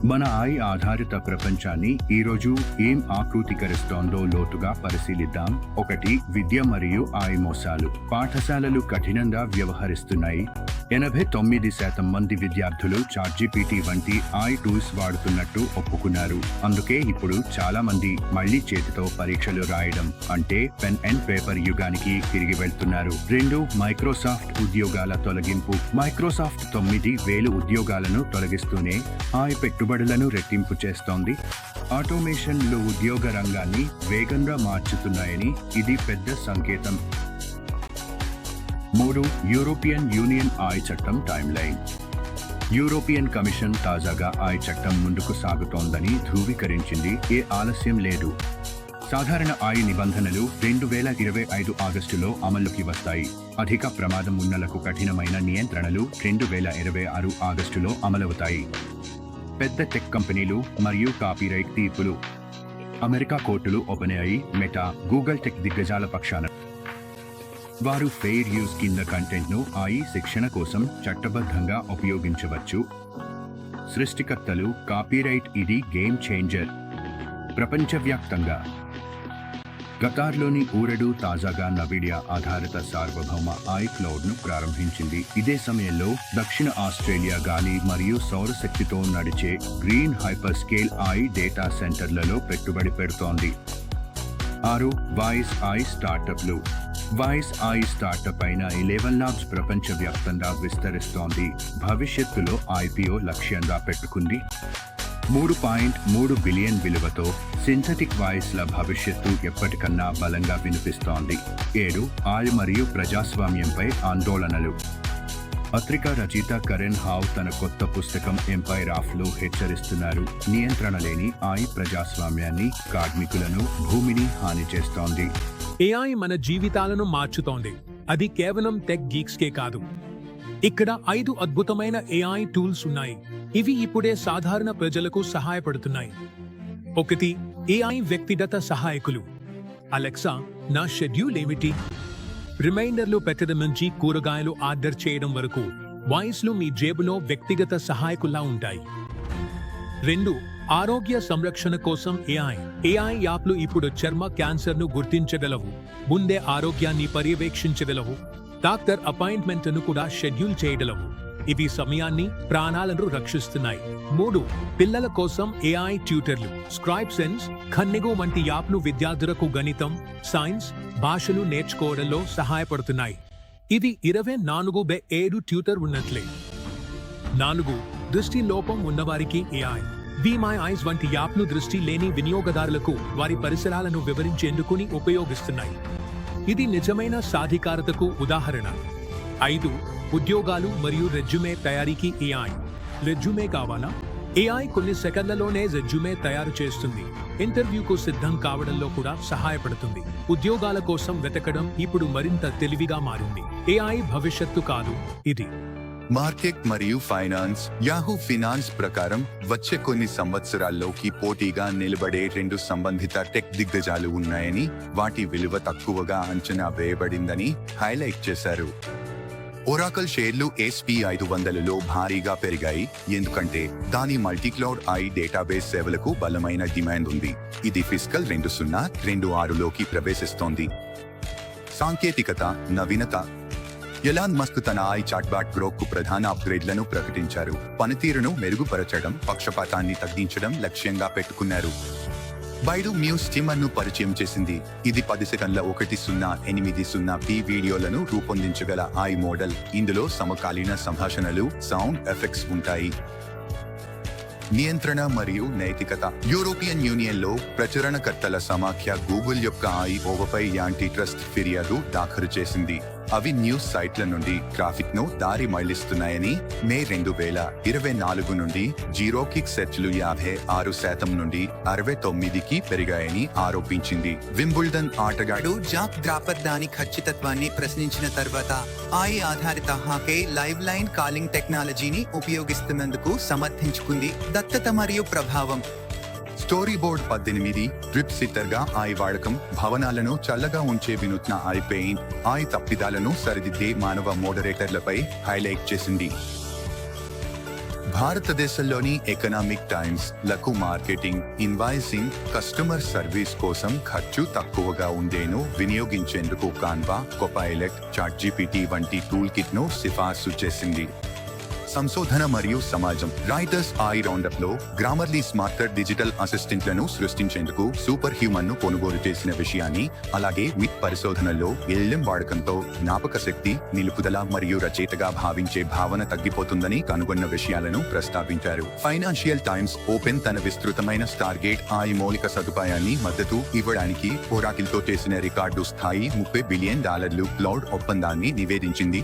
మన AI ఆధారిత ప్రపంచాన్ని ఈరోజు ఏం ఆకృతీకరిస్తోందో లోతుగా పరిశీలిద్దాం. 1. విద్య మరియు AI మోసాలు. పాఠశాలలు కఠినంగా వ్యవహరిస్తున్నాయి. 89% మంది విద్యార్థులు ChatGPT వంటి AI టూల్స్ వాడుతున్నట్టు ఒప్పుకున్నారు. అందుకే ఇప్పుడు చాలా మంది మళ్లీ చేతితో పరీక్షలు రాయడం అంటే పెన్ అండ్ పేపర్ యుగానికి తిరిగి వెళ్తున్నారు. 2. మైక్రోసాఫ్ట్ ఉద్యోగాల తొలగింపు. మైక్రోసాఫ్ట్ 9,000 ఉద్యోగాలను తొలగిస్తూనే AI పెట్టుబడులను రెట్టింపు చేస్తోంది. ఆటోమేషన్లు ఉద్యోగ రంగాన్ని వేగంగా మార్చుతున్నాయని ఇది పెద్ద సంకేతం. 3. యూరోపియన్ యూనియన్ AI చట్టం టైమ్లైన్. యూరోపియన్ కమిషన్ తాజాగా AI చట్టం ముందుకు సాగుతోందని ధృవీకరించింది. ఏ ఆలస్యం లేదు. సాధారణ AI నిబంధనలు 2025 ఆగస్టులో అమలుకి వస్తాయి. అధిక ప్రమాదం ఉన్నలకు కఠినమైన నియంత్రణలు 2026 ఆగస్టులో అమలవుతాయి. పెద్ద టెక్ కంపెనీలు మరియు కాపీరైట్ తీర్పులు. అమెరికా కోర్టులు OpenAI, మెటా, గూగుల్ టెక్ దిగ్గజాల పక్షాన వారు ఫెయిర్ యూజ్ కింద కంటెంట్ను AI శిక్షణ కోసం చట్టబద్ధంగా ఉపయోగించవచ్చు. సృష్టికర్తలు కాపీరైట్. ఇది గేమ్ చేంజర్. ప్రపంచవ్యాప్తంగా ఖతార్లోని ఊరడు తాజాగా నవిడియా ఆధారిత సార్వభౌమ AI క్లౌడ్ను ప్రారంభించింది. ఇదే సమయంలో దక్షిణ ఆస్ట్రేలియా గాలి మరియు సౌరశక్తితో నడిచే green hyper scale AI data సెంటర్లలో పెట్టుబడి పెడుతోంది. 6. వాయిస్ AI స్టార్టప్లు. వాయిస్ AI స్టార్టప్ అయిన 11 Labs ప్రపంచవ్యాప్తంగా విస్తరిస్తోంది. భవిష్యత్తులో IPO లక్ష్యంగా పెట్టుకుంది. 3.3 బిలియన్ విలువతో సింథటిక్ వాయిస్ల భవిష్యత్తు ఎప్పటికన్నా బలంగా వినిపిస్తోంది. 7. AI మరియు ప్రజాస్వామ్యంపై ఆందోళనలు. పత్రికా రచయిత కరెన్ హావ్ తన కొత్త పుస్తకం ఎంపైర్ ఆఫ్లో హెచ్చరిస్తున్నారు. నియంత్రణ లేని AI ప్రజాస్వామ్యాన్ని, కార్మికులను, భూమిని హాని చేస్తోంది. AI మన జీవితాలను మార్చుతోంది. అది కేవలం టెక్ గీక్స్కే కాదు. ఇక్కడ 5 అద్భుతమైన AI టూల్స్ ఉన్నాయి. ఇవి ఇప్పుడే సాధారణ ప్రజలకు సహాయపడుతున్నాయి. 1. AI వ్యక్తిగత సహాయకులు. అలెక్సా, నా షెడ్యూల్ ఏమిటి? రిమైండర్లు పెట్టడం నుంచి కూరగాయలు ఆర్డర్ చేయడం వరకు వాయిస్లు మీ జేబులో వ్యక్తిగత సహాయకుల్లా ఉంటాయి. 2. ఆరోగ్య సంరక్షణ కోసం AI యాప్లు ఇప్పుడు చర్మ క్యాన్సర్ను గుర్తించగలవు, ముందే ఆరోగ్యాన్ని పర్యవేక్షించగలవు, డాక్టర్ అపాయింట్మెంట్ను కూడా షెడ్యూల్ చేయగలవు. ఇవి సమయాన్ని, ప్రాణాలను రక్షిస్తున్నాయి. 3. పిల్లల కోసం AI ట్యూటర్లు. స్క్రైబ్సెన్స్, ఖన్నిగో వంటి యాప్ను విద్యార్థులకు గణితం, సైన్స్, భాషలు నేర్చుకోవడంలో సహాయపడుతున్నాయి. ఇది 24/7 ట్యూటర్ ఉన్నట్లే. 4. దృష్టి లోపం ఉన్నవారికి AI. Be My Eyes వంటి యాప్ను దృష్టి లేని వినియోగదారులకు వారి పరిసరాలను వివరించేందుకు ఉపయోగిస్తున్నాయి. ఇది నిజమైన సాధికారతకు ఉదాహరణ. 5. ఉద్యోగాలు మరియు రెజ్యూమే తయారీకి AI. రెజ్యూమే కావాలా? AI కొన్ని సెకన్లలోనే రెజ్యూమే తయారు చేస్తుంది. ఇంటర్వ్యూకు సిద్ధం కావడంలో కూడా సహాయపడుతుంది. ఉద్యోగాల కోసం వెతకడం ఇప్పుడు మరింత తెలివిగా మారింది. AI భవిష్యత్తు కాదు, ఇది. మార్కెట్ మరియు ఫైనాన్స్. యాహూ ఫినాన్స్ ప్రకారం వచ్చే కొన్ని సంవత్సరాల్లోకి పోటీగా నిలబడే 2 సంబంధిత టెక్ దిగ్గజాలు ఉన్నాయని, వాటి విలువ తక్కువగా అంచనా వేయబడిందని హైలైట్ చేశారు. ఒరాకల్ షేర్లు SP 500లో భారీగా పెరిగాయి, ఎందుకంటే దాని మల్టీక్లౌడ్ AI డేటాబేస్ సేవలకు బలమైన డిమాండ్ ఉంది. ఇది ఫిస్కల్ 2026లోకి ప్రవేశిస్తోంది. సాంకేతికత, నవీనత. ఎలాన్ మస్క్ తన AI చాట్బాట్ గ్రోకు ప్రధాన అప్గ్రేడ్లను ప్రకటించారు. పనితీరును మెరుగుపరచడం, పక్షపాతాన్ని తగ్గించడం లక్ష్యంగా పెట్టుకున్నారు. బైడు మ్యూస్ స్టీమర్ను పరిచయం చేసింది. ఇది 10 సెకన్ల 1080p వీడియోలను రూపొందించగల AI మోడల్. ఇందులో సమకాలీన సంభాషణలు, సౌండ్ ఎఫెక్ట్స్ ఉంటాయి. నియంత్రణ మరియు నైతికత. యూరోపియన్ యూనియన్లో ప్రచురణకర్తల సమాఖ్య గూగుల్ యొక్క IOపై యాంటీ ట్రస్ట్ ఫిర్యాదు దాఖలు చేసింది. అవి న్యూస్ సైట్ల నుండి ట్రాఫిక్ను దారి మళ్లిస్తున్నాయని, మే 2024 నుండి జీరోకిక్ సెర్చ్లు 56% నుండి 69కి పెరిగాయని ఆరోపించింది. వింబుల్డన్ ఆటగాడు జాక్ డ్రాపర్ దాని ఖచ్చితత్వాన్ని ప్రశ్నించిన తర్వాత AI ఆధారిత హాకీ లైవ్ లైన్ కాలింగ్ టెక్నాలజీని ఉపయోగిస్తున్నందుకు సమర్థించుకుంది. దత్తత మరియు ప్రభావం. స్టోరీ బోర్డ్ 18 ట్రిప్ సిట్టర్గా AI వాడకం, భవనాలను చల్లగా ఉంచే వినూత్న AI పెయింట్, AI తప్పిదాలను సరిదిద్దే మానవ మోడరేటర్లపై హైలైట్ చేసింది. భారతదేశంలోని ఎకనామిక్ టైమ్స్ లకు మార్కెటింగ్, ఇన్వాయిసింగ్, కస్టమర్ సర్వీస్ కోసం ఖర్చు తక్కువగా ఉండేను వినియోగించేందుకు కాన్వా, కోపైలట్, చాట్‌జీపీటీ వంటి టూల్ కిట్ ను సిఫార్సు చేసింది. సంశోధన మరియు సమాజం రైటర్స్ ఐ రౌండప్ లో గ్రామర్లీ స్మార్టర్ డిజిటల్ అసిస్టెంట్లను సృష్టించేందుకు సూపర్ హ్యూమన్ ను కొనుగోలు చేసిన విషయాన్ని, అలాగే మిత్ పరిశోధనల్లో ఎల్ఎం వాడకంతో జ్ఞాపక శక్తి, నిలుపుదల మరియు రచయితగా భావించే భావన తగ్గిపోతుందని కనుగొన్న విషయాలను ప్రస్తావించారు. ఫైనాన్షియల్ టైమ్స్ ఓపెన్ తన విస్తృతమైన స్టార్గేట్ ఐ మౌలిక సదుపాయాన్ని మద్దతు ఇవ్వడానికి ఒరాకిల్తో చేసిన రికార్డు స్థాయి $30 బిలియన్ క్లౌడ్ ఒప్పందాన్ని నివేదించింది.